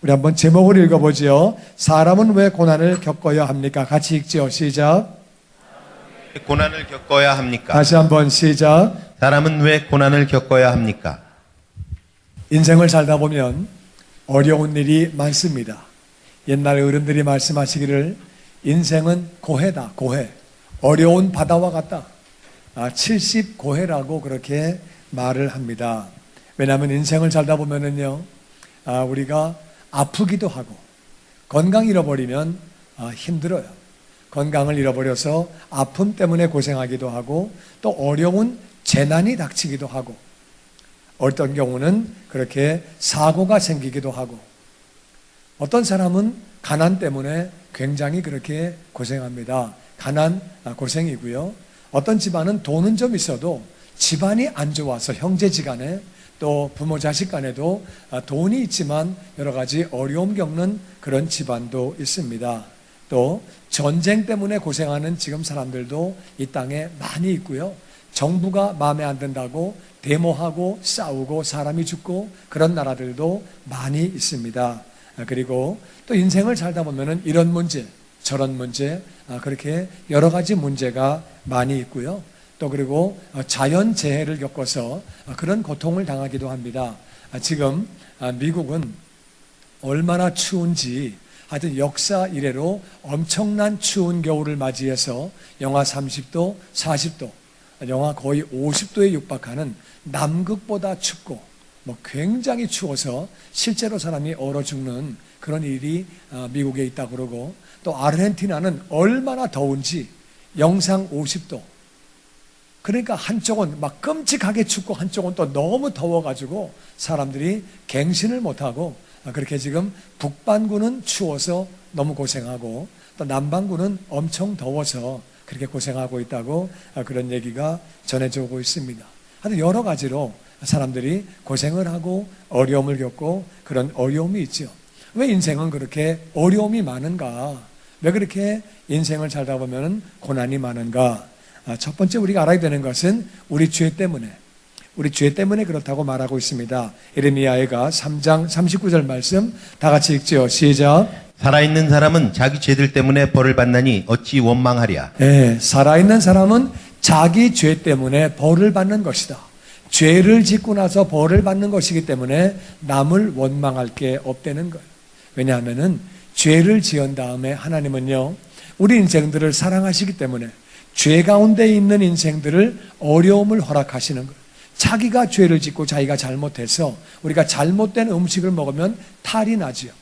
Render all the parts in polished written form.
우리 한번 제목을 읽어보죠. 사람은 왜 고난을 겪어야 합니까? 같이 읽죠. 시작. 고난을 겪어야 합니까? 다시 한번 시작. 사람은 왜 고난을 겪어야 합니까? 인생을 살다 보면 어려운 일이 많습니다. 옛날 어른들이 말씀하시기를 인생은 고해다, 고해. 어려운 바다와 같다. 70고해라고 그렇게 말을 합니다. 왜냐하면 인생을 살다 보면은요, 우리가 아프기도 하고, 건강 잃어버리면 힘들어요. 건강을 잃어버려서 아픔 때문에 고생하기도 하고, 또 어려운 재난이 닥치기도 하고, 어떤 경우는 그렇게 사고가 생기기도 하고, 어떤 사람은 가난 때문에 굉장히 그렇게 고생합니다. 가난 고생이고요. 어떤 집안은 돈은 좀 있어도 집안이 안 좋아서 형제지간에 또 부모 자식 간에도 돈이 있지만 여러 가지 어려움 겪는 그런 집안도 있습니다. 또 전쟁 때문에 고생하는 지금 사람들도 이 땅에 많이 있고요. 정부가 마음에 안 든다고 데모하고 싸우고 사람이 죽고 그런 나라들도 많이 있습니다. 그리고 또 인생을 살다 보면은 이런 문제, 저런 문제, 그렇게 여러 가지 문제가 많이 있고요. 또 그리고 자연재해를 겪어서 그런 고통을 당하기도 합니다. 지금 미국은 얼마나 추운지 하여튼 역사 이래로 엄청난 추운 겨울을 맞이해서 영하 30도, 40도, 영하 거의 50도에 육박하는 남극보다 춥고 굉장히 추워서 실제로 사람이 얼어 죽는 그런 일이 미국에 있다고 그러고, 또 아르헨티나는 얼마나 더운지 영상 50도. 그러니까 한쪽은 막 끔찍하게 춥고 한쪽은 또 너무 더워가지고 사람들이 갱신을 못하고, 그렇게 지금 북반구는 추워서 너무 고생하고 또 남반구는 엄청 더워서 그렇게 고생하고 있다고 그런 얘기가 전해져 오고 있습니다. 하여튼 여러 가지로 사람들이 고생을 하고 어려움을 겪고 그런 어려움이 있죠. 왜 인생은 그렇게 어려움이 많은가? 왜 그렇게 인생을 살다 보면 고난이 많은가? 첫 번째 우리가 알아야 되는 것은 우리 죄 때문에 그렇다고 말하고 있습니다. 예레미야가 3장 39절 말씀 다 같이 읽죠. 시작. 살아있는 사람은 자기 죄들 때문에 벌을 받나니 어찌 원망하랴. 네, 살아있는 사람은 자기 죄 때문에 벌을 받는 것이다. 죄를 짓고 나서 벌을 받는 것이기 때문에 남을 원망할 게 없다는 거예요. 왜냐하면은 죄를 지은 다음에 하나님은요, 우리 인생들을 사랑하시기 때문에 죄 가운데 있는 인생들을 어려움을 허락하시는 거예요. 자기가 죄를 짓고 자기가 잘못해서 우리가 잘못된 음식을 먹으면 탈이 나지요.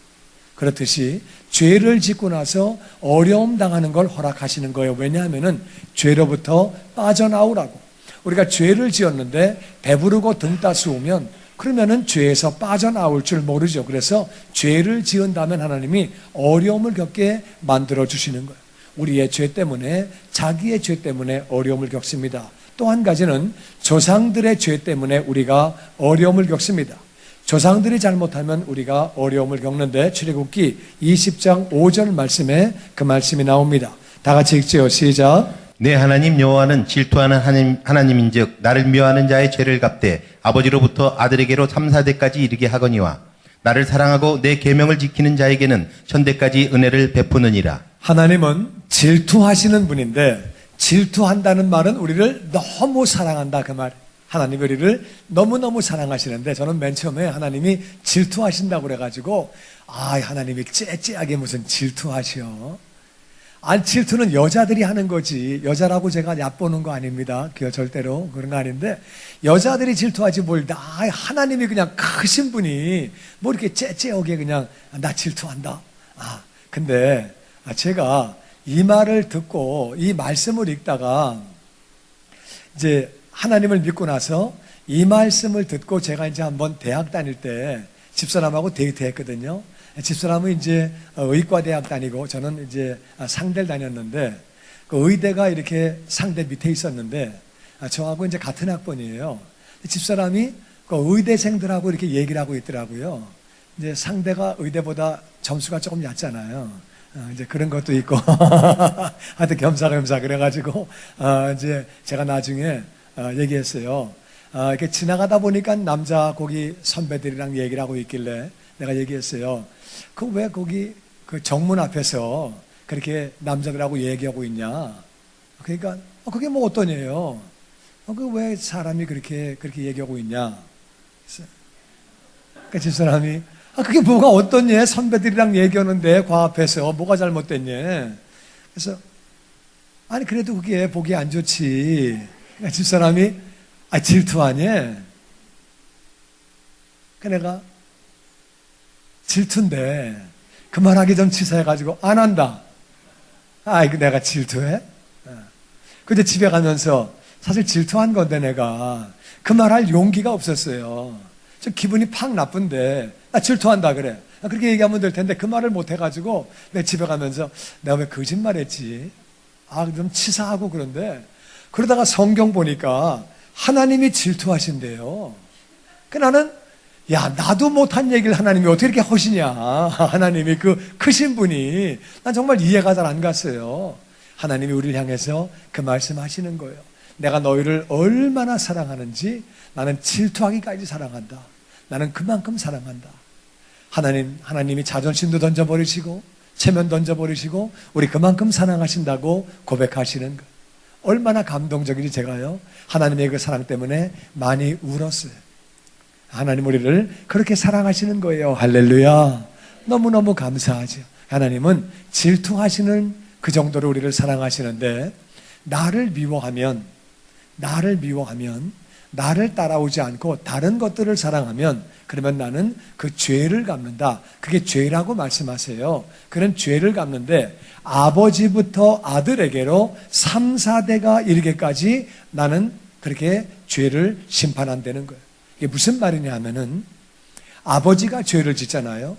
그렇듯이 죄를 짓고 나서 어려움 당하는 걸 허락하시는 거예요. 왜냐하면은 죄로부터 빠져나오라고. 우리가 죄를 지었는데 배부르고 등 따스우면 그러면은 죄에서 빠져나올 줄 모르죠. 그래서 죄를 지은다면 하나님이 어려움을 겪게 만들어 주시는 거예요. 우리의 죄 때문에, 자기의 죄 때문에 어려움을 겪습니다. 또 한 가지는 조상들의 죄 때문에 우리가 어려움을 겪습니다. 조상들이 잘못하면 우리가 어려움을 겪는데, 출애굽기 20장 5절 말씀에 그 말씀이 나옵니다. 다 같이 읽지요. 시작. 내 하나님 여호와는 질투하는 하나님인즉 나를 미워하는 자의 죄를 갚되 아버지로부터 아들에게로 3, 4대까지 이르게 하거니와 나를 사랑하고 내 계명을 지키는 자에게는 천대까지 은혜를 베푸느니라. 하나님은 질투하시는 분인데, 질투한다는 말은 우리를 너무 사랑한다 그 말. 하나님이 우리를 너무너무 사랑하시는데, 저는 맨 처음에 하나님이 질투하신다고 그래가지고 하나님이 째째하게 무슨 질투하셔. 질투는 여자들이 하는 거지, 여자라고 제가 얕보는 거 아닙니다. 절대로 그런 거 아닌데, 여자들이 질투하지 뭘, 하나님이 그냥 크신 분이 뭐 이렇게 째째하게 그냥 나 질투한다. 근데 제가 이 말을 듣고 이 말씀을 읽다가 이제 하나님을 믿고 나서 이 말씀을 듣고 제가 이제 한번 대학 다닐 때 집사람하고 데이트했거든요. 집사람은 이제 의과대학 다니고 저는 이제 상대를 다녔는데, 그 의대가 이렇게 상대 밑에 있었는데 저하고 이제 같은 학번이에요. 집사람이 그 의대생들하고 이렇게 얘기를 하고 있더라고요. 이제 상대가 의대보다 점수가 조금 얕잖아요. 이제 그런 것도 있고 하여튼 겸사겸사 그래가지고 이제 제가 나중에 얘기했어요. 이렇게 지나가다 보니까 남자 거기 선배들이랑 얘기를 하고 있길래 내가 얘기했어요. 그 왜 거기 그 정문 앞에서 그렇게 남자들하고 얘기하고 있냐? 그러니까 그게 뭐 어떤 예요? 그 왜 사람이 그렇게 얘기하고 있냐? 그 집사람이 그게 뭐가 어떤 예? 선배들이랑 얘기하는데 과 앞에서 뭐가 잘못됐냐? 그래서 아니 그래도 그게 보기 안 좋지. 그러니까 집사람이 질투하냐? 그 내가 질투인데 그 말하기 좀 치사해가지고 안 한다. 이거 내가 질투해? 근데 집에 가면서 사실 질투한 건데 내가 그 말할 용기가 없었어요. 좀 기분이 팍 나쁜데 나 질투한다 그래. 그렇게 얘기하면 될 텐데 그 말을 못 해가지고 내 집에 가면서 내가 왜 거짓말했지? 좀 치사하고 그런데 그러다가 성경 보니까 하나님이 질투하신대요. 그 나는 나도 못한 얘기를 하나님이 어떻게 이렇게 하시냐. 하나님이 그 크신 분이 난 정말 이해가 잘 안 갔어요. 하나님이 우리를 향해서 그 말씀하시는 거예요. 내가 너희를 얼마나 사랑하는지 나는 질투하기까지 사랑한다. 나는 그만큼 사랑한다. 하나님이 자존심도 던져버리시고 체면 던져버리시고 우리 그만큼 사랑하신다고 고백하시는 것. 얼마나 감동적인지 제가요. 하나님의 그 사랑 때문에 많이 울었어요. 하나님 우리를 그렇게 사랑하시는 거예요. 할렐루야. 너무너무 감사하죠. 하나님은 질투하시는 그 정도로 우리를 사랑하시는데 나를 미워하면 나를 따라오지 않고 다른 것들을 사랑하면 그러면 나는 그 죄를 갚는다. 그게 죄라고 말씀하세요. 그런 죄를 갚는데 아버지부터 아들에게로 3, 4대가 이르게까지 나는 그렇게 죄를 심판한다는 거예요. 이게 무슨 말이냐 하면은 아버지가 죄를 짓잖아요.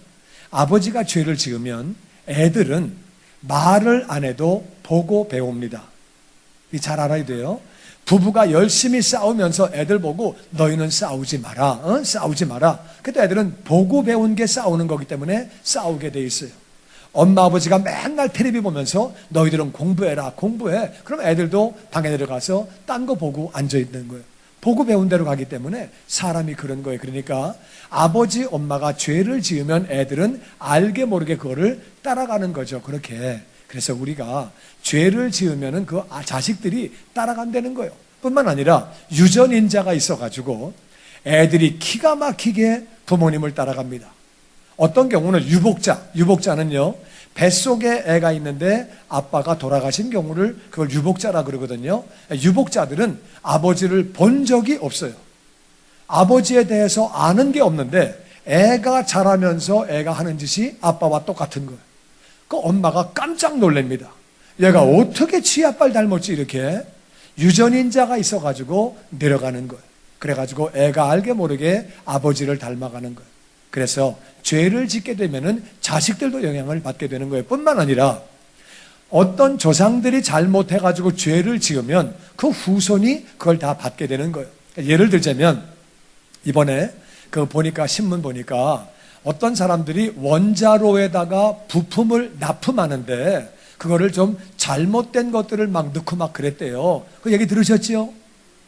아버지가 죄를 지으면 애들은 말을 안 해도 보고 배웁니다. 이 잘 알아야 돼요. 부부가 열심히 싸우면서 애들 보고 너희는 싸우지 마라. 싸우지 마라. 그래도 애들은 보고 배운 게 싸우는 거기 때문에 싸우게 돼 있어요. 엄마 아버지가 맨날 텔레비 보면서 너희들은 공부해라. 공부해. 그럼 애들도 방에 들어가서 딴 거 보고 앉아 있는 거예요. 보고 배운 대로 가기 때문에 사람이 그런 거예요. 그러니까 아버지 엄마가 죄를 지으면 애들은 알게 모르게 그거를 따라가는 거죠. 그렇게. 그래서 우리가 죄를 지으면은 그 자식들이 따라간다는 거예요. 뿐만 아니라 유전인자가 있어가지고 애들이 기가 막히게 부모님을 따라갑니다. 어떤 경우는 유복자는요, 뱃속에 애가 있는데 아빠가 돌아가신 경우를 그걸 유복자라 그러거든요. 유복자들은 아버지를 본 적이 없어요. 아버지에 대해서 아는 게 없는데 애가 자라면서 애가 하는 짓이 아빠와 똑같은 거예요. 그 엄마가 깜짝 놀랍니다. 얘가 어떻게 지 아빠를 닮았지 이렇게. 유전인자가 있어가지고 내려가는 거예요. 그래가지고 애가 알게 모르게 아버지를 닮아가는 거예요. 그래서 죄를 짓게 되면은 자식들도 영향을 받게 되는 거예요. 뿐만 아니라 어떤 조상들이 잘못해가지고 죄를 지으면 그 후손이 그걸 다 받게 되는 거예요. 예를 들자면 이번에 그 보니까 신문 보니까 어떤 사람들이 원자로에다가 부품을 납품하는데 그거를 좀 잘못된 것들을 막 넣고 막 그랬대요. 그 얘기 들으셨죠?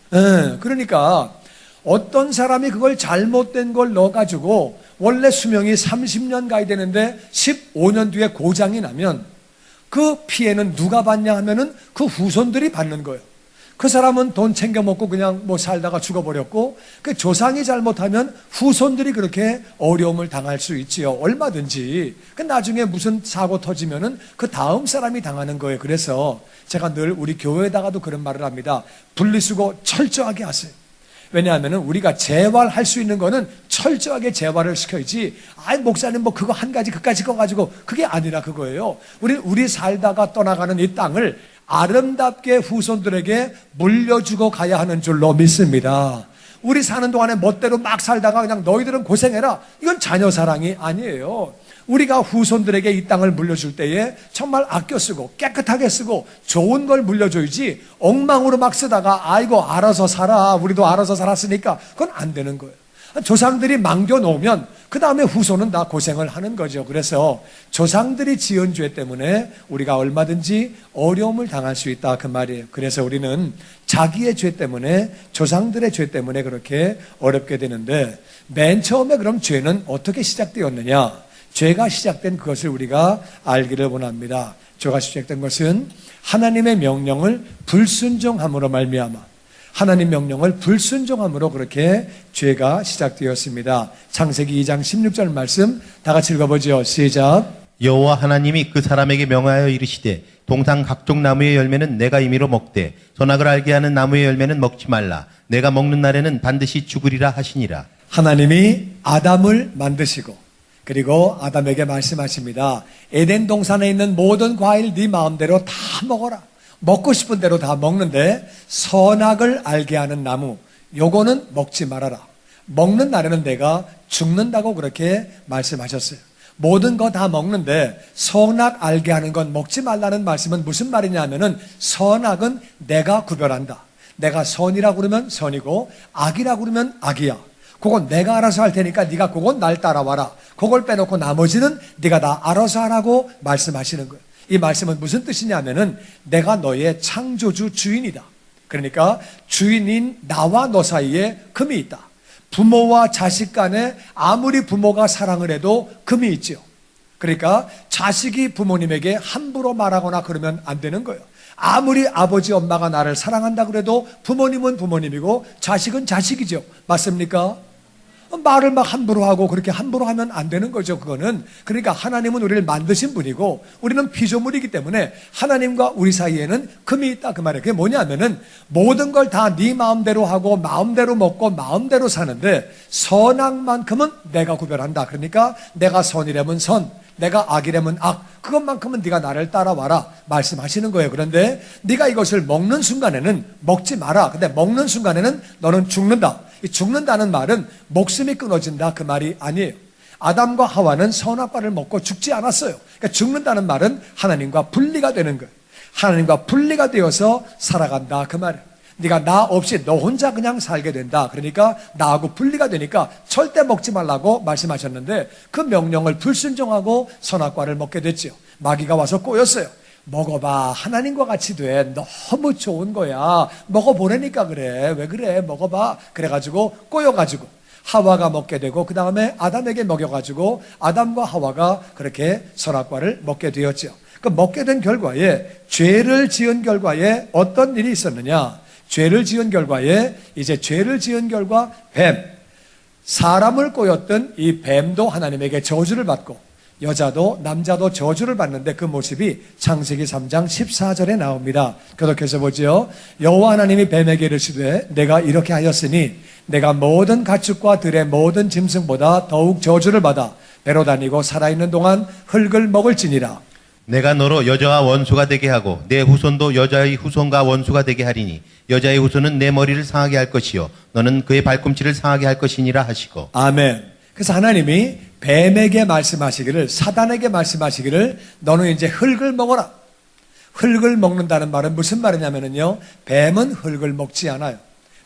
네, 그러니까 어떤 사람이 그걸 잘못된 걸 넣어가지고 원래 수명이 30년 가야 되는데 15년 뒤에 고장이 나면 그 피해는 누가 받냐 하면은 그 후손들이 받는 거예요. 그 사람은 돈 챙겨 먹고 그냥 뭐 살다가 죽어버렸고 그 조상이 잘못하면 후손들이 그렇게 어려움을 당할 수 있지요. 얼마든지. 그 나중에 무슨 사고 터지면은 그 다음 사람이 당하는 거예요. 그래서 제가 늘 우리 교회에다가도 그런 말을 합니다. 분리수거 철저하게 하세요. 왜냐하면은 우리가 재활할 수 있는 거는 철저하게 재활을 시켜야지. 목사님 뭐 그거 한 가지 그까지 거 가지고 그게 아니라 그거예요. 우리 살다가 떠나가는 이 땅을 아름답게 후손들에게 물려주고 가야 하는 줄로 믿습니다. 우리 사는 동안에 멋대로 막 살다가 그냥 너희들은 고생해라. 이건 자녀 사랑이 아니에요. 우리가 후손들에게 이 땅을 물려줄 때에 정말 아껴 쓰고 깨끗하게 쓰고 좋은 걸 물려줘야지 엉망으로 막 쓰다가 아이고 알아서 살아. 우리도 알아서 살았으니까 그건 안 되는 거예요. 조상들이 망겨놓으면 그 다음에 후손은 다 고생을 하는 거죠. 그래서 조상들이 지은 죄 때문에 우리가 얼마든지 어려움을 당할 수 있다 그 말이에요. 그래서 우리는 자기의 죄 때문에, 조상들의 죄 때문에 그렇게 어렵게 되는데, 맨 처음에 그럼 죄는 어떻게 시작되었느냐? 죄가 시작된 그것을 우리가 알기를 원합니다. 죄가 시작된 것은 하나님의 명령을 불순종함으로 말미암아, 하나님 명령을 불순종함으로 그렇게 죄가 시작되었습니다. 창세기 2장 16절 말씀 다 같이 읽어보죠. 시작. 여호와 하나님이 그 사람에게 명하여 이르시되 동상 각종 나무의 열매는 내가 임의로 먹되 선악을 알게 하는 나무의 열매는 먹지 말라. 내가 먹는 날에는 반드시 죽으리라 하시니라. 하나님이 아담을 만드시고 그리고 아담에게 말씀하십니다. 에덴 동산에 있는 모든 과일 네 마음대로 다 먹어라. 먹고 싶은 대로 다 먹는데 선악을 알게 하는 나무, 요거는 먹지 말아라. 먹는 날에는 내가 죽는다고 그렇게 말씀하셨어요. 모든 거 다 먹는데 선악 알게 하는 건 먹지 말라는 말씀은 무슨 말이냐 하면은, 선악은 내가 구별한다. 내가 선이라고 그러면 선이고 악이라고 그러면 악이야. 그건 내가 알아서 할 테니까 네가 그건 날 따라와라. 그걸 빼놓고 나머지는 네가 다 알아서 하라고 말씀하시는 거예요. 이 말씀은 무슨 뜻이냐면은, 내가 너의 창조주 주인이다. 그러니까 주인인 나와 너 사이에 금이 있다. 부모와 자식 간에 아무리 부모가 사랑을 해도 금이 있죠. 그러니까 자식이 부모님에게 함부로 말하거나 그러면 안 되는 거예요. 아무리 아버지 엄마가 나를 사랑한다 그래도 부모님은 부모님이고 자식은 자식이죠. 맞습니까? 말을 막 함부로 하고 그렇게 함부로 하면 안 되는 거죠. 그거는. 그러니까 하나님은 우리를 만드신 분이고 우리는 피조물이기 때문에 하나님과 우리 사이에는 금이 있다 그 말이에요. 그게 뭐냐면은, 모든 걸 다 네 마음대로 하고 마음대로 먹고 마음대로 사는데 선악만큼은 내가 구별한다. 그러니까 내가 선이라면 선, 내가 악이라면 악, 그것만큼은 네가 나를 따라와라 말씀하시는 거예요. 그런데 네가 이것을 먹는 순간에는 먹지 마라. 근데 먹는 순간에는 너는 죽는다. 이 죽는다는 말은 목숨이 끊어진다 그 말이 아니에요. 아담과 하와는 선악과를 먹고 죽지 않았어요. 그러니까 죽는다는 말은 하나님과 분리가 되는 거예요. 하나님과 분리가 되어서 살아간다 그 말이에요. 네가 나 없이 너 혼자 그냥 살게 된다. 그러니까 나하고 분리가 되니까 절대 먹지 말라고 말씀하셨는데, 그 명령을 불순종하고 선악과를 먹게 됐죠. 마귀가 와서 꼬였어요. 먹어봐. 하나님과 같이 돼. 너무 좋은 거야. 먹어보라니까 그래. 왜 그래? 먹어봐. 그래가지고 꼬여가지고 하와가 먹게 되고, 그 다음에 아담에게 먹여가지고 아담과 하와가 그렇게 선악과를 먹게 되었죠. 그 먹게 된 결과에, 죄를 지은 결과에 어떤 일이 있었느냐? 죄를 지은 결과에, 이제 죄를 지은 결과 뱀, 사람을 꼬였던 이 뱀도 하나님에게 저주를 받고 여자도 남자도 저주를 받는데, 그 모습이 창세기 3장 14절에 나옵니다. 계속해서 보죠. 여호와 하나님이 뱀에게 이르시되 내가 이렇게 하였으니 내가 모든 가축과 들의 모든 짐승보다 더욱 저주를 받아 배로 다니고 살아있는 동안 흙을 먹을지니라. 내가 너로 여자와 원수가 되게 하고 내 후손도 여자의 후손과 원수가 되게 하리니 여자의 후손은 내 머리를 상하게 할 것이요 너는 그의 발꿈치를 상하게 할 것이니라 하시고. 아멘. 그래서 하나님이 뱀에게 말씀하시기를, 사단에게 말씀하시기를, 너는 이제 흙을 먹어라. 흙을 먹는다는 말은 무슨 말이냐면요, 뱀은 흙을 먹지 않아요.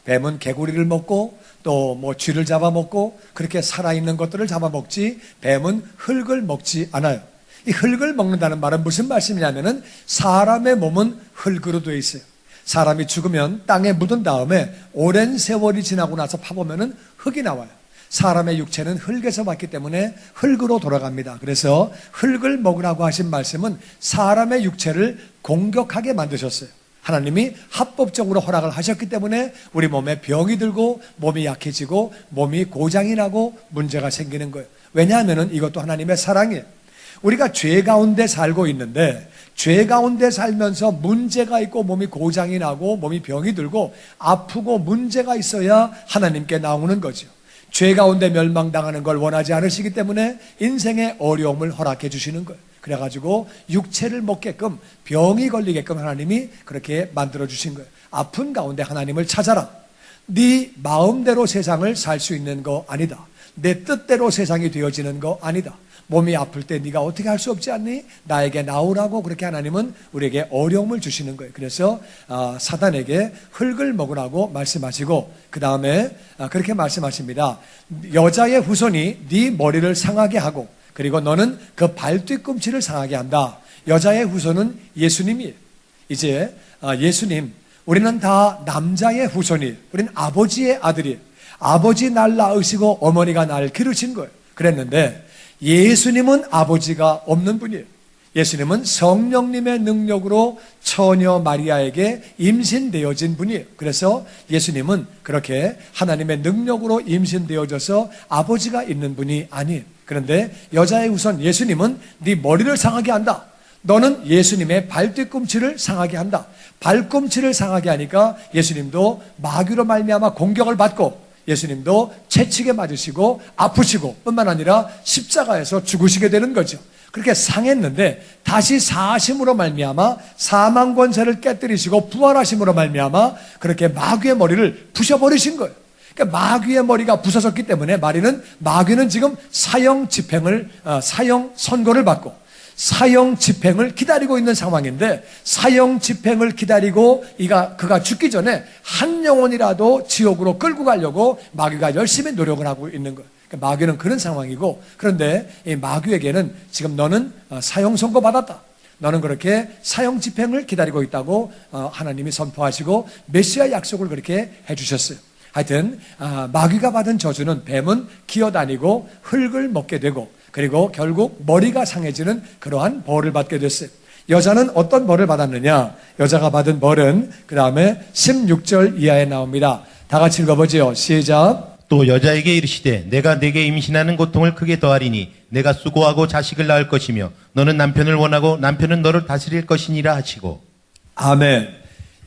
뱀은 개구리를 먹고 또 뭐 쥐를 잡아먹고 그렇게 살아있는 것들을 잡아먹지, 뱀은 흙을 먹지 않아요. 이 흙을 먹는다는 말은 무슨 말씀이냐면은, 사람의 몸은 흙으로 되어 있어요. 사람이 죽으면 땅에 묻은 다음에 오랜 세월이 지나고 나서 파보면은 흙이 나와요. 사람의 육체는 흙에서 왔기 때문에 흙으로 돌아갑니다. 그래서 흙을 먹으라고 하신 말씀은 사람의 육체를 공격하게 만드셨어요. 하나님이 합법적으로 허락을 하셨기 때문에 우리 몸에 병이 들고 몸이 약해지고 몸이 고장이 나고 문제가 생기는 거예요. 왜냐하면 이것도 하나님의 사랑이에요. 우리가 죄 가운데 살고 있는데, 죄 가운데 살면서 문제가 있고 몸이 고장이 나고 몸이 병이 들고 아프고 문제가 있어야 하나님께 나오는 거죠. 죄 가운데 멸망당하는 걸 원하지 않으시기 때문에 인생의 어려움을 허락해 주시는 거예요. 그래가지고 육체를 먹게끔, 병이 걸리게끔 하나님이 그렇게 만들어 주신 거예요. 아픈 가운데 하나님을 찾아라. 네 마음대로 세상을 살 수 있는 거 아니다. 내 뜻대로 세상이 되어지는 거 아니다. 몸이 아플 때 네가 어떻게 할 수 없지 않니? 나에게 나오라고 그렇게 하나님은 우리에게 어려움을 주시는 거예요. 그래서 사단에게 흙을 먹으라고 말씀하시고 그 다음에 그렇게 말씀하십니다. 여자의 후손이 네 머리를 상하게 하고 그리고 너는 그 발뒤꿈치를 상하게 한다. 여자의 후손은 예수님이에요. 이제 예수님, 우리는 다 남자의 후손이에요. 우리는 아버지의 아들이에요. 아버지 날 낳으시고 어머니가 날 기르신 거예요. 그랬는데 예수님은 아버지가 없는 분이에요. 예수님은 성령님의 능력으로 처녀 마리아에게 임신되어진 분이에요. 그래서 예수님은 그렇게 하나님의 능력으로 임신되어져서 아버지가 있는 분이 아니에요. 그런데 여자의 후손 예수님은 네 머리를 상하게 한다. 너는 예수님의 발뒤꿈치를 상하게 한다. 발꿈치를 상하게 하니까 예수님도 마귀로 말미암아 공격을 받고 예수님도 채찍에 맞으시고 아프시고 뿐만 아니라 십자가에서 죽으시게 되는 거죠. 그렇게 상했는데 다시 사심으로 말미암아 사망 권세를 깨뜨리시고 부활하심으로 말미암아 그렇게 마귀의 머리를 부셔버리신 거예요. 그러니까 마귀의 머리가 부서졌기 때문에 마귀는 지금 사형 선고를 받고 사형 집행을 기다리고 있는 상황인데 사형 집행을 기다리고 그가 죽기 전에 한 영혼이라도 지옥으로 끌고 가려고 마귀가 열심히 노력을 하고 있는 거예요. 그러니까 마귀는 그런 상황이고 그런데 이 마귀에게는 지금 너는 사형 선고 받았다. 너는 그렇게 사형 집행을 기다리고 있다고 하나님이 선포하시고 메시아 약속을 그렇게 해주셨어요. 하여튼 마귀가 받은 저주는 뱀은 기어다니고 흙을 먹게 되고 그리고 결국 머리가 상해지는 그러한 벌을 받게 됐어요. 여자는 어떤 벌을 받았느냐? 여자가 받은 벌은 그 다음에 16절 이하에 나옵니다. 다 같이 읽어보죠. 시작. 또 여자에게 이르시되 내가 네게 임신하는 고통을 크게 더하리니 내가 수고하고 자식을 낳을 것이며 너는 남편을 원하고 남편은 너를 다스릴 것이니라 하시고. 아멘.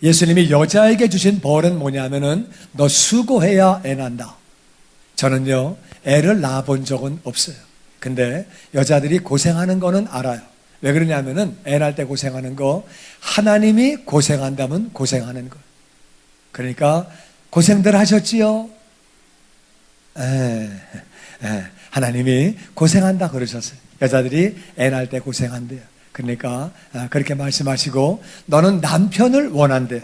예수님이 여자에게 주신 벌은 뭐냐면은 너 수고해야 애 난다. 저는요 애를 낳아본 적은 없어요. 근데 여자들이 고생하는 거는 알아요. 왜 그러냐면은 애 낳을 때 고생하는 거 하나님이 고생한다면 고생하는 거. 그러니까 고생들 하셨지요? 하나님이 고생한다 그러셨어요. 여자들이 애 낳을 때 고생한대요. 그러니까 그렇게 말씀하시고 너는 남편을 원한대요.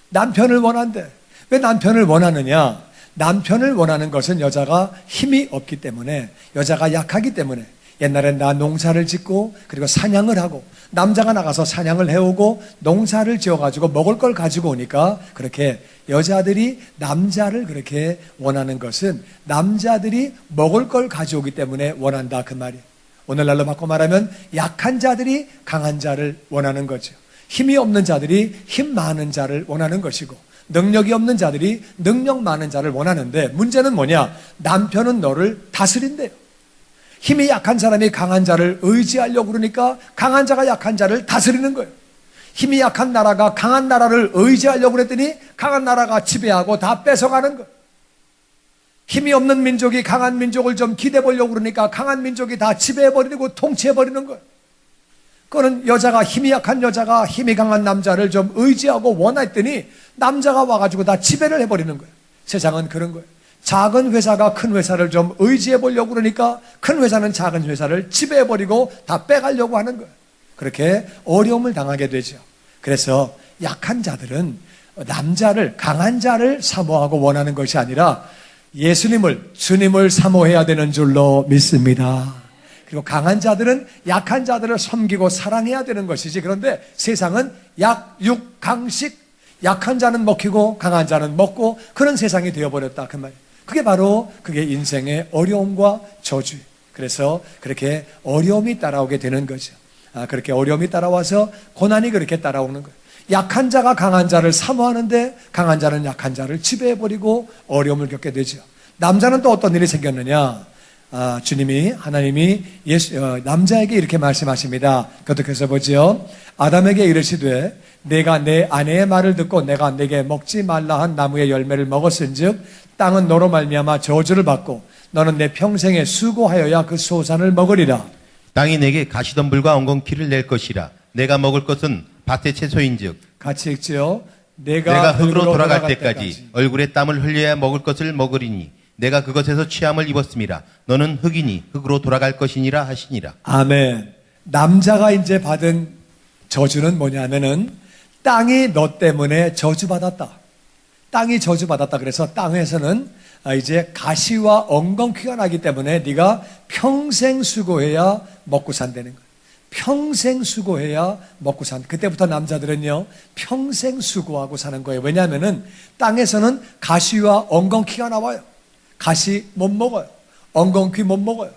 남편을 원한대. 왜 남편을 원하느냐? 남편을 원하는 것은 여자가 힘이 없기 때문에 여자가 약하기 때문에 옛날엔 나 농사를 짓고 그리고 사냥을 하고 남자가 나가서 사냥을 해오고 농사를 지어가지고 먹을 걸 가지고 오니까 그렇게 여자들이 남자를 그렇게 원하는 것은 남자들이 먹을 걸 가져오기 때문에 원한다 그 말이에요. 오늘날로 바꿔 말하면 약한 자들이 강한 자를 원하는 거죠. 힘이 없는 자들이 힘 많은 자를 원하는 것이고 능력이 없는 자들이 능력 많은 자를 원하는데 문제는 뭐냐? 남편은 너를 다스린대요. 힘이 약한 사람이 강한 자를 의지하려고 그러니까 강한 자가 약한 자를 다스리는 거예요. 힘이 약한 나라가 강한 나라를 의지하려고 그랬더니 강한 나라가 지배하고 다 뺏어가는 거예요. 힘이 없는 민족이 강한 민족을 좀 기대보려고 그러니까 강한 민족이 다 지배해버리고 통치해버리는 거예요. 그거는 여자가 힘이 약한 여자가 힘이 강한 남자를 좀 의지하고 원했더니 남자가 와가지고 다 지배를 해버리는 거예요. 세상은 그런 거예요. 작은 회사가 큰 회사를 좀 의지해보려고 그러니까 큰 회사는 작은 회사를 지배해버리고 다 빼가려고 하는 거예요. 그렇게 어려움을 당하게 되죠. 그래서 약한 자들은 남자를 강한 자를 사모하고 원하는 것이 아니라 예수님을 주님을 사모해야 되는 줄로 믿습니다. 그리고 강한 자들은 약한 자들을 섬기고 사랑해야 되는 것이지 그런데 세상은 약육강식 약한 자는 먹히고 강한 자는 먹고 그런 세상이 되어버렸다 그 말이에요. 그게 인생의 어려움과 저주예요. 그래서 그렇게 어려움이 따라오게 되는 거죠. 그렇게 어려움이 따라와서 고난이 그렇게 따라오는 거예요. 약한 자가 강한 자를 사모하는데 강한 자는 약한 자를 지배해버리고 어려움을 겪게 되죠. 남자는 또 어떤 일이 생겼느냐? 하나님이 남자에게 이렇게 말씀하십니다. 계속해서 보죠. 아담에게 이르시되 내가 내 아내의 말을 듣고 내가 내게 먹지 말라 한 나무의 열매를 먹었은즉 땅은 너로 말미암아 저주를 받고 너는 내 평생에 수고하여야 그 소산을 먹으리라. 땅이 내게 가시덤불과 엉겅퀴를 낼 것이라. 내가 먹을 것은 밭의 채소인즉 같이 읽지요. 내가 흙으로 돌아갈 때까지 얼굴에 땀을 흘려야 먹을 것을 먹으리니 내가 그것에서 취함을 입었음이라. 너는 흙이니 흙으로 돌아갈 것이니라 하시니라. 아멘. 남자가 이제 받은 저주는 뭐냐면은 땅이 너 때문에 저주받았다. 땅이 저주받았다. 그래서 땅에서는 이제 가시와 엉겅퀴가 나기 때문에 네가 평생 수고해야 먹고 산다는 거예요. 평생 수고해야 먹고 산. 그때부터 남자들은요 평생 수고하고 사는 거예요. 왜냐하면은 땅에서는 가시와 엉겅퀴가 나와요. 가시 못 먹어요. 엉겅퀴 못 먹어요.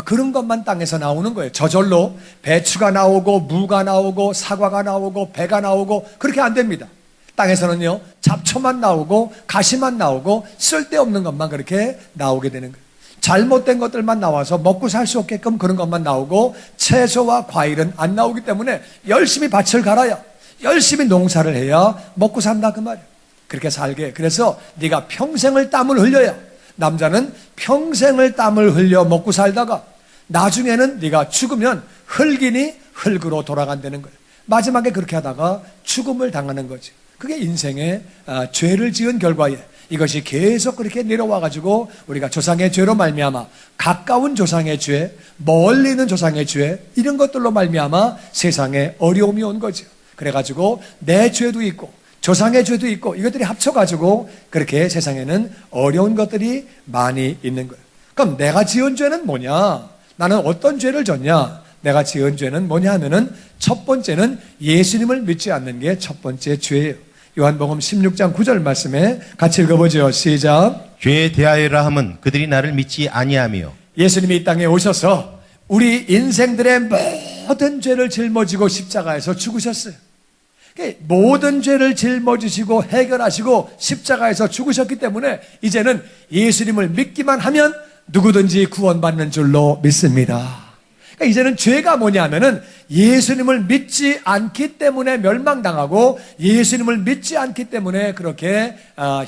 그런 것만 땅에서 나오는 거예요. 저절로 배추가 나오고 무가 나오고 사과가 나오고 배가 나오고 그렇게 안 됩니다. 땅에서는요 잡초만 나오고 가시만 나오고 쓸데없는 것만 그렇게 나오게 되는 거예요. 잘못된 것들만 나와서 먹고 살 수 없게끔 그런 것만 나오고 채소와 과일은 안 나오기 때문에 열심히 밭을 갈아야 열심히 농사를 해야 먹고 산다 그 말이에요. 그렇게 살게. 그래서 네가 평생을 땀을 흘려야, 남자는 평생을 땀을 흘려 먹고 살다가 나중에는 네가 죽으면 흙이니 흙으로 돌아간다는 거예요. 마지막에 그렇게 하다가 죽음을 당하는 거지. 그게 인생의 죄를 지은 결과에 이것이 계속 그렇게 내려와 가지고 우리가 조상의 죄로 말미암아 가까운 조상의 죄, 멀리 있는 조상의 죄 이런 것들로 말미암아 세상에 어려움이 온 거죠. 그래 가지고 내 죄도 있고 조상의 죄도 있고 이것들이 합쳐 가지고 그렇게 세상에는 어려운 것들이 많이 있는 거예요. 그럼 내가 지은 죄는 뭐냐? 나는 어떤 죄를 졌냐? 내가 지은 죄는 뭐냐 하면은 첫 번째는 예수님을 믿지 않는 게 첫 번째 죄예요. 요한복음 16장 9절 말씀에 같이 읽어보죠. 시작. 죄에 대하여라 함은 그들이 나를 믿지 아니하며. 예수님이 이 땅에 오셔서 우리 인생들의 모든 죄를 짊어지고 십자가에서 죽으셨어요. 모든 죄를 짊어지시고 해결하시고 십자가에서 죽으셨기 때문에 이제는 예수님을 믿기만 하면 누구든지 구원받는 줄로 믿습니다. 그러니까 이제는 죄가 뭐냐면은 예수님을 믿지 않기 때문에 멸망당하고 예수님을 믿지 않기 때문에 그렇게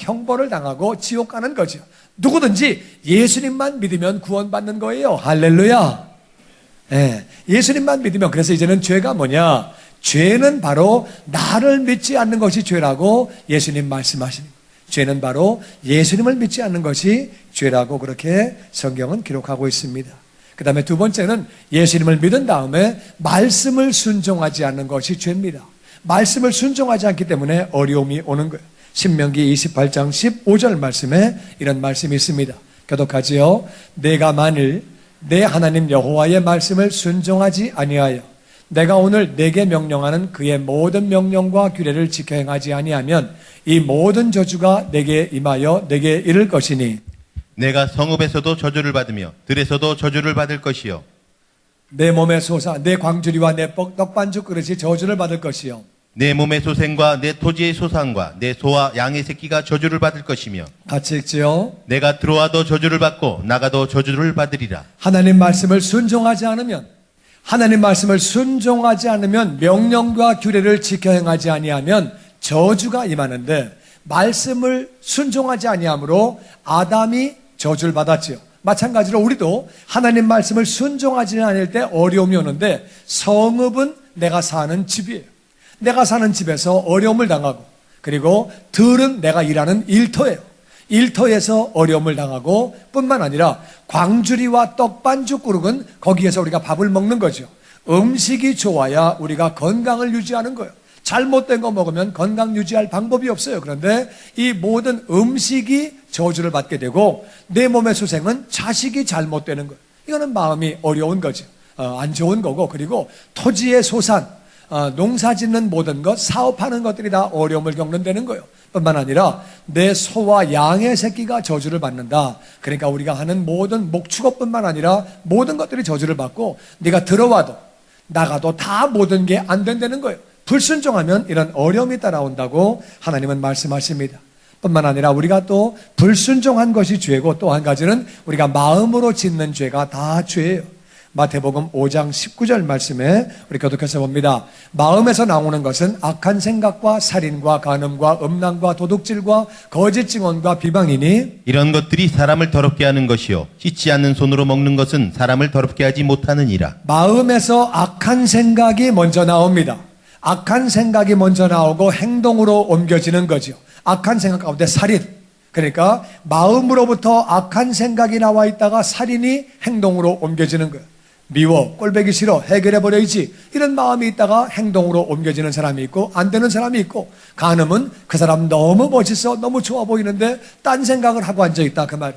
형벌을 당하고 지옥 가는 거죠. 누구든지 예수님만 믿으면 구원받는 거예요. 할렐루야. 네, 예수님만 믿으면. 그래서 이제는 죄가 뭐냐? 죄는 바로 나를 믿지 않는 것이 죄라고 예수님 말씀하시는 거예요. 죄는 바로 예수님을 믿지 않는 것이 죄라고 그렇게 성경은 기록하고 있습니다. 그 다음에 두 번째는 예수님을 믿은 다음에 말씀을 순종하지 않는 것이 죄입니다. 말씀을 순종하지 않기 때문에 어려움이 오는 거예요. 신명기 28장 15절 말씀에 이런 말씀이 있습니다. 교독하지요. 내가 만일 내 하나님 여호와의 말씀을 순종하지 아니하여 내가 오늘 내게 명령하는 그의 모든 명령과 규례를 지켜 행하지 아니하면 이 모든 저주가 내게 임하여 내게 이를 것이니 내가 성읍에서도 저주를 받으며 들에서도 저주를 받을 것이요. 내 몸의 소사, 내 광주리와 내 떡반죽 그릇이 저주를 받을 것이요. 내 몸의 소생과 내 토지의 소산과 내 소와 양의 새끼가 저주를 받을 것이며 같이 읽지요. 내가 들어와도 저주를 받고 나가도 저주를 받으리라. 하나님 말씀을 순종하지 않으면 명령과 규례를 지켜 행하지 아니하면 저주가 임하는데 말씀을 순종하지 아니함으로 아담이 저주를 받았지요. 마찬가지로 우리도 하나님 말씀을 순종하지 않을 때 어려움이 오는데 성읍은 내가 사는 집이에요. 내가 사는 집에서 어려움을 당하고 그리고 들은 내가 일하는 일터예요. 일터에서 어려움을 당하고 뿐만 아니라 광주리와 떡반죽 그릇은 거기에서 우리가 밥을 먹는 거죠. 음식이 좋아야 우리가 건강을 유지하는 거예요. 잘못된 거 먹으면 건강 유지할 방법이 없어요. 그런데 이 모든 음식이 저주를 받게 되고 내 몸의 소생은 자식이 잘못되는 거예요. 이거는 마음이 어려운 거죠. 안 좋은 거고 그리고 토지의 소산, 농사 짓는 모든 것, 사업하는 것들이 다 어려움을 겪는다는 거예요. 뿐만 아니라 내 소와 양의 새끼가 저주를 받는다. 그러니까 우리가 하는 모든 목축업뿐만 아니라 모든 것들이 저주를 받고 네가 들어와도 나가도 다 모든 게 안 된다는 거예요. 불순종하면 이런 어려움이 따라온다고 하나님은 말씀하십니다. 뿐만 아니라 우리가 또 불순종한 것이 죄고 또 한 가지는 우리가 마음으로 짓는 죄가 다 죄예요. 마태복음 5장 19절 말씀에 우리 교독해서 봅니다. 마음에서 나오는 것은 악한 생각과 살인과 간음과 음란과 도둑질과 거짓 증언과 비방이니 이런 것들이 사람을 더럽게 하는 것이요 씻지 않는 손으로 먹는 것은 사람을 더럽게 하지 못하느니라. 마음에서 악한 생각이 먼저 나옵니다. 악한 생각이 먼저 나오고 행동으로 옮겨지는 거죠. 악한 생각 가운데 살인, 그러니까 마음으로부터 악한 생각이 나와 있다가 살인이 행동으로 옮겨지는 거예요. 미워, 꼴보기 싫어, 해결해버려야지 이런 마음이 있다가 행동으로 옮겨지는 사람이 있고 안 되는 사람이 있고, 간음은 그 사람 너무 멋있어, 너무 좋아 보이는데 딴 생각을 하고 앉아있다 그 말.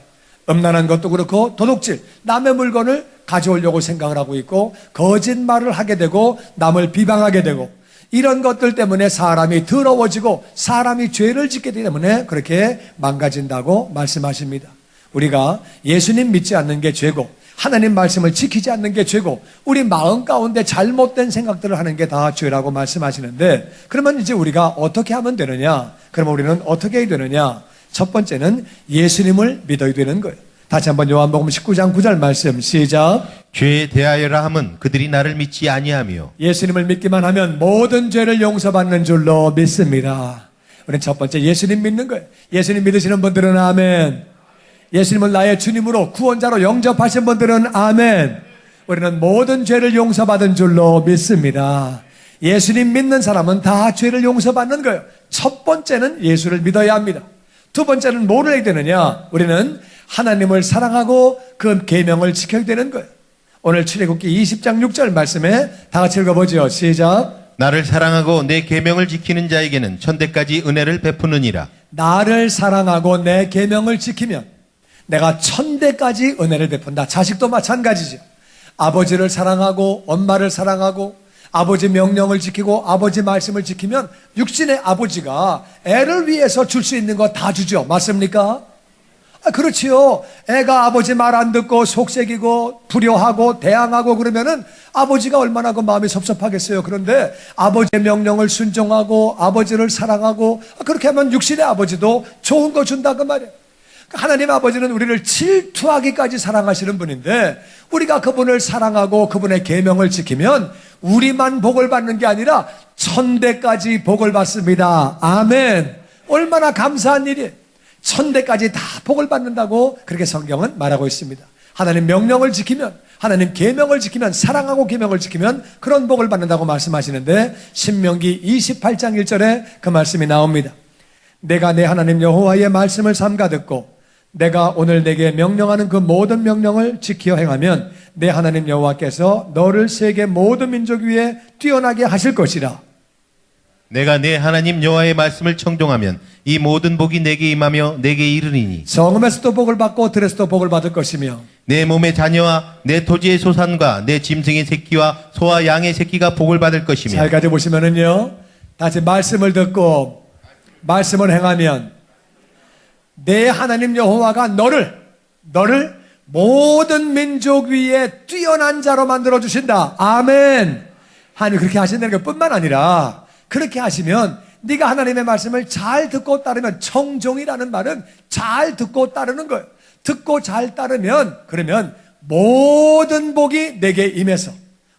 음란한 것도 그렇고 도둑질, 남의 물건을 가져오려고 생각을 하고 있고 거짓말을 하게 되고 남을 비방하게 되고, 이런 것들 때문에 사람이 더러워지고 사람이 죄를 짓게 되기 때문에 그렇게 망가진다고 말씀하십니다. 우리가 예수님 믿지 않는 게 죄고 하나님 말씀을 지키지 않는 게 죄고 우리 마음 가운데 잘못된 생각들을 하는 게 다 죄라고 말씀하시는데, 그러면 이제 우리가 어떻게 하면 되느냐? 그러면 우리는 어떻게 해야 되느냐? 첫 번째는 예수님을 믿어야 되는 거예요. 다시 한번 요한복음 19장 9절 말씀 시작. 죄에 대하여라 함은 그들이 나를 믿지 아니하며. 예수님을 믿기만 하면 모든 죄를 용서받는 줄로 믿습니다. 우리는 첫 번째 예수님 믿는 거예요. 예수님 믿으시는 분들은 아멘. 예수님을 나의 주님으로 구원자로 영접하신 분들은 아멘. 우리는 모든 죄를 용서받은 줄로 믿습니다. 예수님 믿는 사람은 다 죄를 용서받는 거예요. 첫 번째는 예수를 믿어야 합니다. 두 번째는 뭐를 해야 되느냐? 우리는 하나님을 사랑하고 그 계명을 지켜야 되는 거예요. 오늘 출애굽기 20장 6절 말씀에 다 같이 읽어보죠. 시작. 나를 사랑하고 내 계명을 지키는 자에게는 천대까지 은혜를 베푸느니라. 나를 사랑하고 내 계명을 지키면 내가 천대까지 은혜를 베푼다. 자식도 마찬가지죠. 아버지를 사랑하고 엄마를 사랑하고 아버지 명령을 지키고 아버지 말씀을 지키면 육신의 아버지가 애를 위해서 줄 수 있는 거 다 주죠. 맞습니까? 그렇지요. 애가 아버지 말 안 듣고 속색이고 불효하고 대항하고 그러면은 아버지가 얼마나 그 마음이 섭섭하겠어요. 그런데 아버지의 명령을 순종하고 아버지를 사랑하고 그렇게 하면 육신의 아버지도 좋은 거 준다 그 말이에요. 하나님 아버지는 우리를 질투하기까지 사랑하시는 분인데 우리가 그분을 사랑하고 그분의 계명을 지키면 우리만 복을 받는 게 아니라 천대까지 복을 받습니다. 아멘. 얼마나 감사한 일이에요. 천대까지 다 복을 받는다고 그렇게 성경은 말하고 있습니다. 하나님 명령을 지키면, 하나님 계명을 지키면, 사랑하고 계명을 지키면 그런 복을 받는다고 말씀하시는데 신명기 28장 1절에 그 말씀이 나옵니다. 내가 내 하나님 여호와의 말씀을 삼가 듣고 내가 오늘 내게 명령하는 그 모든 명령을 지켜 행하면 내 하나님 여호와께서 너를 세계 모든 민족 위에 뛰어나게 하실 것이라. 내가 내 하나님 여호와의 말씀을 청종하면 이 모든 복이 내게 임하며 내게 이르리니 성읍에서도 복을 받고 들에서도 복을 받을 것이며 내 몸의 자녀와 내 토지의 소산과 내 짐승의 새끼와 소와 양의 새끼가 복을 받을 것이며. 잘 가져보시면은요, 다시 말씀을 듣고 말씀을 행하면 내 하나님 여호와가 너를 모든 민족 위에 뛰어난 자로 만들어 주신다. 아멘. 하나님 그렇게 하신다는 것뿐만 아니라 그렇게 하시면 네가 하나님의 말씀을 잘 듣고 따르면, 청종이라는 말은 잘 듣고 따르는 거예요. 듣고 잘 따르면, 그러면 모든 복이 내게 임해서.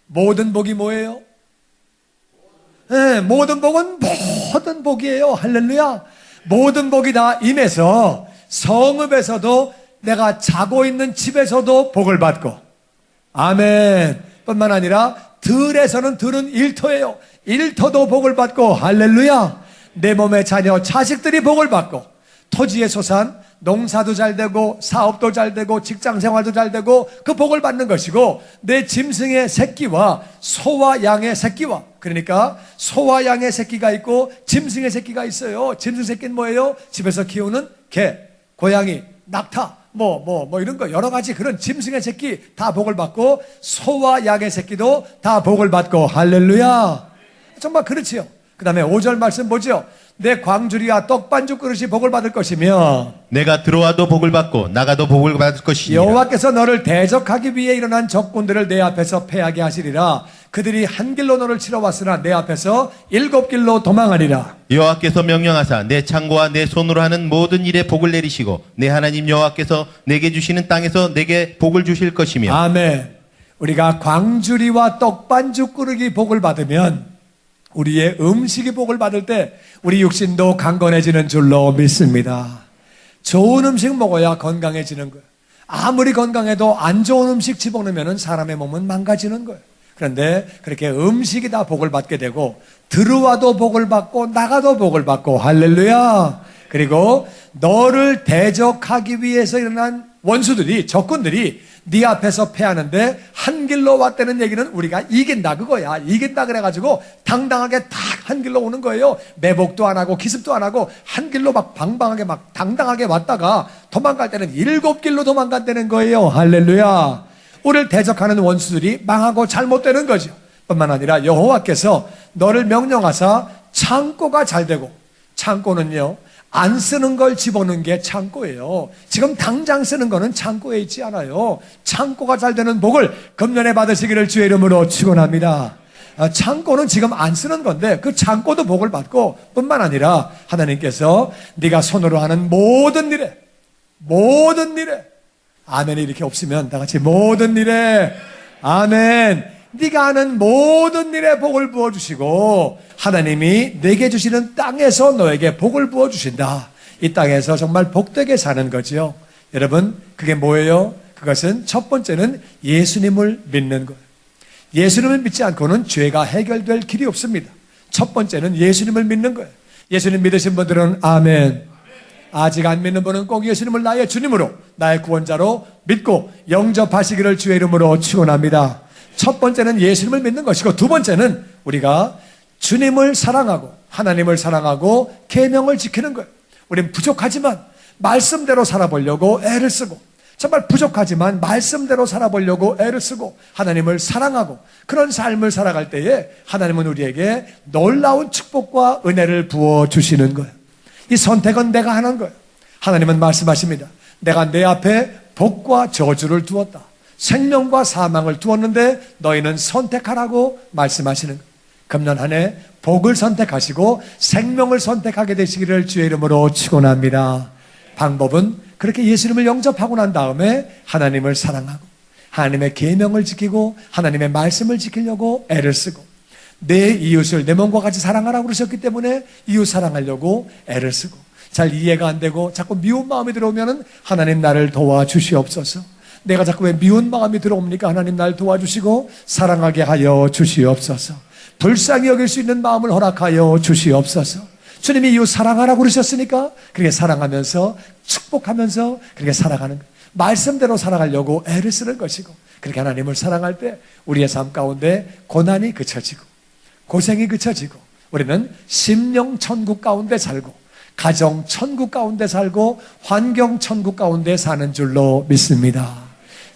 모든 복이 뭐예요? 네, 모든 복은 모든 복이에요. 할렐루야. 모든 복이 다 임해서 성읍에서도 내가 자고 있는 집에서도 복을 받고, 아멘. 뿐만 아니라 들에서는 들은 일터예요. 일터도 복을 받고, 할렐루야. 내 몸의 자녀, 자식들이 복을 받고, 토지의 소산, 농사도 잘 되고 사업도 잘 되고 직장 생활도 잘 되고 그 복을 받는 것이고, 내 짐승의 새끼와 소와 양의 새끼와, 그러니까 소와 양의 새끼가 있고 짐승의 새끼가 있어요. 짐승 새끼는 뭐예요? 집에서 키우는 개, 고양이, 낙타, 뭐 이런 거 여러 가지 그런 짐승의 새끼 다 복을 받고, 소와 양의 새끼도 다 복을 받고, 할렐루야. 정말 그렇지요. 그 다음에 5절 말씀 보죠. 내 광주리와 떡반죽 그릇이 복을 받을 것이며 내가 들어와도 복을 받고 나가도 복을 받을 것이니라. 여호와께서 너를 대적하기 위해 일어난 적군들을 내 앞에서 패하게 하시리라. 그들이 한 길로 너를 치러 왔으나 내 앞에서 7길로 도망하리라. 여호와께서 명령하사 내 창고와 내 손으로 하는 모든 일에 복을 내리시고 내 하나님 여호와께서 내게 주시는 땅에서 내게 복을 주실 것이며. 아멘. 우리가 광주리와 떡반죽 그릇이 복을 받으면, 우리의 음식이 복을 받을 때 우리 육신도 강건해지는 줄로 믿습니다. 좋은 음식 먹어야 건강해지는 거예요. 아무리 건강해도 안 좋은 음식 집어넣으면 사람의 몸은 망가지는 거예요. 그런데 그렇게 음식이 다 복을 받게 되고, 들어와도 복을 받고 나가도 복을 받고, 할렐루야. 그리고 너를 대적하기 위해서 일어난 원수들이, 적군들이 네 앞에서 패하는데 한 길로 왔다는 얘기는 우리가 이긴다 그거야. 이긴다 그래가지고 당당하게 딱 한 길로 오는 거예요. 매복도 안 하고 기습도 안 하고 한 길로 막 방방하게 막 당당하게 왔다가 도망갈 때는 7길로 도망간다는 거예요. 할렐루야. 우리를 대적하는 원수들이 망하고 잘못되는 거죠. 뿐만 아니라 여호와께서 너를 명령하사 창고가 잘 되고, 창고는요 안 쓰는 걸 집어넣는 게 창고예요. 지금 당장 쓰는 거는 창고에 있지 않아요. 창고가 잘 되는 복을 금년에 받으시기를 주의 이름으로 축원합니다. 창고는 지금 안 쓰는 건데 그 창고도 복을 받고, 뿐만 아니라 하나님께서 네가 손으로 하는 모든 일에 아멘이 이렇게 없으면 다 같이 모든 일에 아멘. 네가 하는 모든 일에 복을 부어주시고 하나님이 내게 주시는 땅에서 너에게 복을 부어주신다. 이 땅에서 정말 복되게 사는 거지요. 여러분, 그게 뭐예요? 그것은 첫 번째는 예수님을 믿는 거예요. 예수님을 믿지 않고는 죄가 해결될 길이 없습니다. 첫 번째는 예수님을 믿는 거예요. 예수님 믿으신 분들은 아멘. 아직 안 믿는 분은 꼭 예수님을 나의 주님으로, 나의 구원자로 믿고 영접하시기를 주의 이름으로 축원합니다. 첫 번째는 예수님을 믿는 것이고, 두 번째는 우리가 주님을 사랑하고 하나님을 사랑하고 계명을 지키는 거예요. 우리는 부족하지만 말씀대로 살아보려고 애를 쓰고, 정말 부족하지만 말씀대로 살아보려고 애를 쓰고 하나님을 사랑하고 그런 삶을 살아갈 때에 하나님은 우리에게 놀라운 축복과 은혜를 부어주시는 거예요. 이 선택은 내가 하는 거예요. 하나님은 말씀하십니다. 내가 내 앞에 복과 저주를 두었다. 생명과 사망을 두었는데 너희는 선택하라고 말씀하시는 거예요. 금년 한 해 복을 선택하시고 생명을 선택하게 되시기를 주의 이름으로 축원합니다. 방법은 그렇게 예수님을 영접하고 난 다음에 하나님을 사랑하고 하나님의 계명을 지키고 하나님의 말씀을 지키려고 애를 쓰고, 내 이웃을 내 몸과 같이 사랑하라고 그러셨기 때문에 이웃 사랑하려고 애를 쓰고, 잘 이해가 안 되고 자꾸 미운 마음이 들어오면 하나님 나를 도와주시옵소서. 내가 자꾸 왜 미운 마음이 들어옵니까? 하나님 나를 도와주시고 사랑하게 하여 주시옵소서. 불쌍히 여길 수 있는 마음을 허락하여 주시옵소서. 주님이 이웃 사랑하라고 그러셨으니까 그렇게 사랑하면서 축복하면서 그렇게 살아가는 거예요. 말씀대로 살아가려고 애를 쓰는 것이고, 그렇게 하나님을 사랑할 때 우리의 삶 가운데 고난이 그쳐지고 고생이 그쳐지고 우리는 심령 천국 가운데 살고 가정 천국 가운데 살고 환경 천국 가운데 사는 줄로 믿습니다.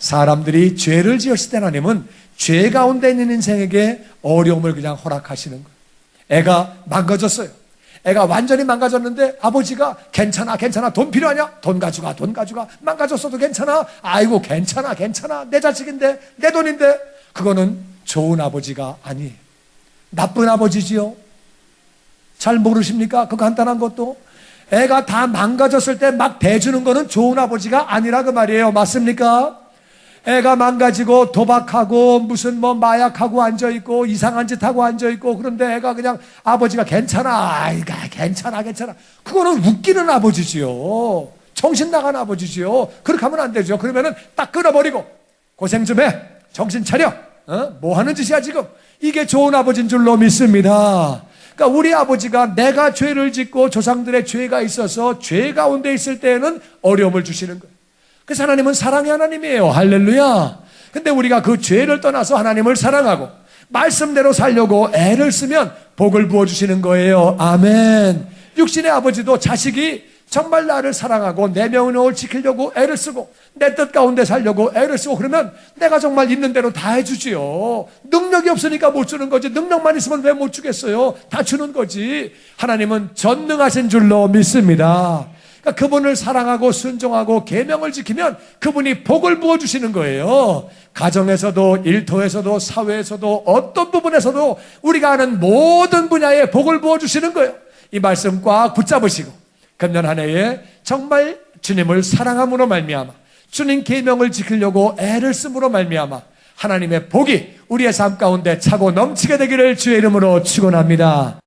사람들이 죄를 지었을 때 하나님은 죄 가운데 있는 인생에게 어려움을 그냥 허락하시는 거예요. 애가 망가졌어요. 애가 완전히 망가졌는데 아버지가 괜찮아 돈 필요하냐? 돈 가져가 망가졌어도 괜찮아. 아이고 괜찮아 내 자식인데 내 돈인데. 그거는 좋은 아버지가 아니에요. 나쁜 아버지지요. 잘 모르십니까? 그 간단한 것도. 애가 다 망가졌을 때 막 대주는 거는 좋은 아버지가 아니라 그 말이에요. 맞습니까? 애가 망가지고 도박하고 무슨 마약하고 앉아있고 이상한 짓 하고 앉아있고, 그런데 애가 그냥 아버지가 괜찮아 아이가 괜찮아 그거는 웃기는 아버지지요. 정신 나간 아버지지요. 그렇게 하면 안 되죠. 그러면은 딱 끊어버리고 고생 좀 해, 정신 차려, 뭐 하는 짓이야 지금. 이게 좋은 아버지인 줄로 믿습니다. 그러니까 우리 아버지가 내가 죄를 짓고 조상들의 죄가 있어서 죄 가운데 있을 때에는 어려움을 주시는 거예요. 그래서 하나님은 사랑의 하나님이에요. 할렐루야. 근데 우리가 그 죄를 떠나서 하나님을 사랑하고 말씀대로 살려고 애를 쓰면 복을 부어주시는 거예요. 아멘. 육신의 아버지도 자식이 정말 나를 사랑하고 내 명령을 지키려고 애를 쓰고 내 뜻 가운데 살려고 애를 쓰고 그러면 내가 정말 있는 대로 다 해주지요. 능력이 없으니까 못 주는 거지. 능력만 있으면 왜 못 주겠어요? 다 주는 거지. 하나님은 전능하신 줄로 믿습니다. 그러니까 그분을 사랑하고 순종하고 계명을 지키면 그분이 복을 부어주시는 거예요. 가정에서도 일터에서도 사회에서도 어떤 부분에서도 우리가 하는 모든 분야에 복을 부어주시는 거예요. 이 말씀 꽉 붙잡으시고 금년 한 해에 정말 주님을 사랑함으로 말미암아 주님 계명을 지키려고 애를 씀으로 말미암아 하나님의 복이 우리의 삶 가운데 차고 넘치게 되기를 주의 이름으로 축원합니다.